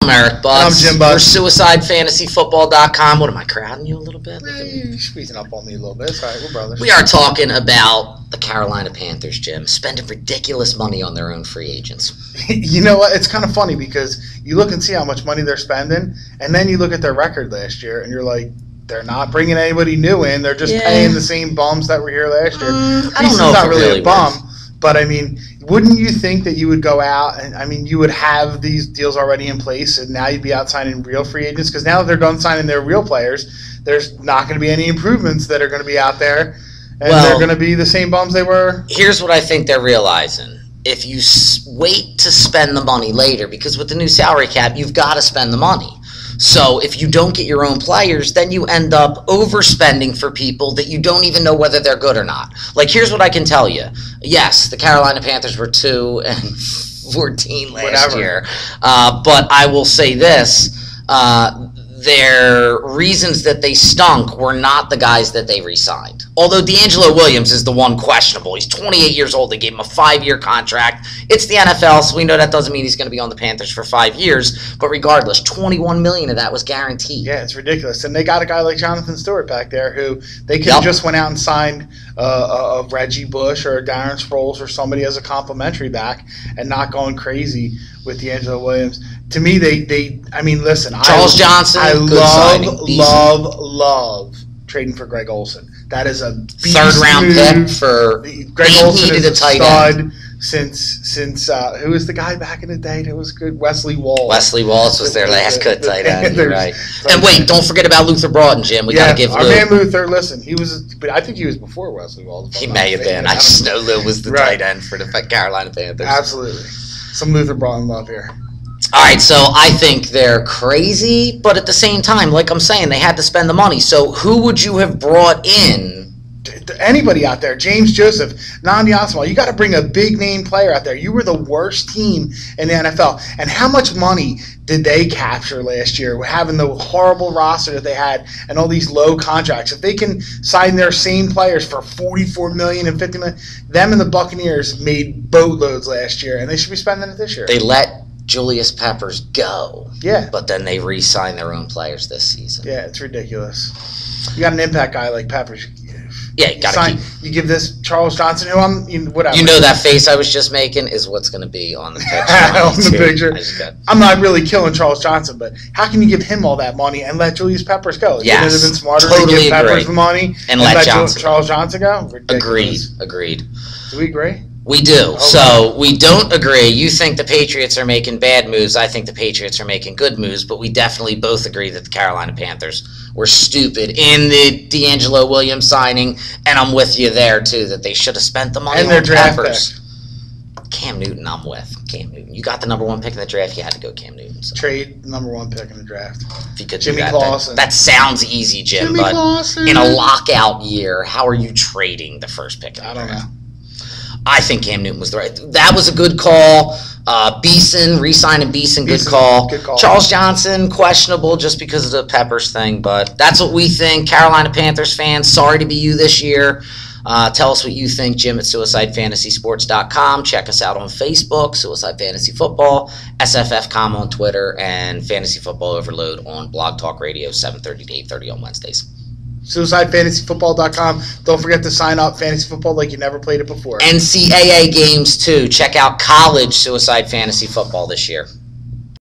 I'm Eric Butts. And I'm Jim We're Butts. SuicideFantasyFootball.com. What am I crowding you a little bit? You're squeezing up on me a little bit. It's all right, we're brothers. We are talking about the Carolina Panthers, Jim, spending ridiculous money on their own free agents. You know what? It's kind of funny because you look and see how much money they're spending, and then you look at their record last year, and you're like, they're not bringing anybody new in. They're just paying the same bums that were here last year. I don't know if not it really really a bum, works. but I mean, wouldn't you think that you would go out and, I mean, you would have these deals already in place, and now you'd be out signing real free agents? Because now that they're done signing their real players, there's not going to be any improvements that are going to be out there, and they're going to be the same bums they were. Here's what I think they're realizing. If you wait to spend the money later, because with the new salary cap, you've got to spend the money. So if you don't get your own players, then you end up overspending for people that you don't even know whether they're good or not. Like, here's what I can tell you. Yes, the Carolina Panthers were 2-14 last year. But I will say this. Their reasons that they stunk were not the guys that they re-signed. Although D'Angelo Williams is the one questionable. He's 28 years old. They gave him a 5-year contract. It's the NFL, so we know that doesn't mean he's going to be on the Panthers for 5 years. But regardless, $21 million of that was guaranteed. Yeah, it's ridiculous. And they got a guy like Jonathan Stewart back there who they could have just went out and signed a Reggie Bush or a Darren Sproles or somebody as a complimentary back and not going crazy with D'Angelo Williams. To me, I mean, listen. Charles Johnson, I love trading for Greg Olsen. That is a third-round pick for Greg Olsen is a tight stud end. Since who was the guy back in the day that was good? Wesley Wallace. Wesley Wallace was their last good tight end. You're right. And wait, don't forget about Luther Broughton, Jim. We got to give our man Luther. Listen, but I think he was before Wesley Wallace. He may have been. I just know Lou was the tight end for the Carolina Panthers. Absolutely, some Luther Broughton love here. All right, so I think they're crazy, but at the same time, like I'm saying, they had to spend the money. So who would you have brought in? Anybody out there, James Joseph, Nnamdi Asomugha, you got to bring a big name player out there. You were the worst team in the NFL, and how much money did they capture last year, having the horrible roster that they had and all these low contracts? If they can sign their same players for $44 million and $50 million, them and the Buccaneers made boatloads last year, and they should be spending it this year. They let Julius Peppers go. Yeah. But then they re-signed their own players this season. Yeah, it's ridiculous. You got an impact guy like Peppers. Yeah, you got to keep. You give this Charles Johnson, whatever. You know that face I was just making is what's going to be on the picture. On the picture. I'm not really killing Charles Johnson, but how can you give him all that money and let Julius Peppers go? Yes, Wouldn't it have been smarter totally to give Peppers the money and let Charles Johnson go? Ridiculous. Agreed. Do we agree? We do. Okay. So we don't agree. You think the Patriots are making bad moves. I think the Patriots are making good moves, but we definitely both agree that the Carolina Panthers were stupid in the D'Angelo Williams signing, and I'm with you there, too, that they should have spent the money and their on draft Peppers. Cam Newton, I'm with. Cam Newton. You got the number 1 pick in the draft, you had to go Cam Newton. So. Trade number 1 pick in the draft. If you could Jimmy do that, Clausen. That sounds easy, Jim, Jimmy but Clausen. In a lockout year, how are you trading the first pick in the draft? I don't know. I think Cam Newton was the right. That was a good call. Beeson, re-signing Beeson, good call. Charles Johnson, questionable just because of the Peppers thing, but that's what we think. Carolina Panthers fans, sorry to be you this year. Tell us what you think, Jim, at SuicideFantasySports.com. Check us out on Facebook, Suicide Fantasy Football, SFF.com on Twitter, and Fantasy Football Overload on Blog Talk Radio, 7:30 to 8:30 on Wednesdays. SuicideFantasyFootball.com. Don't forget to sign up fantasy football like you never played it before. NCAA games, too. Check out college Suicide Fantasy Football this year.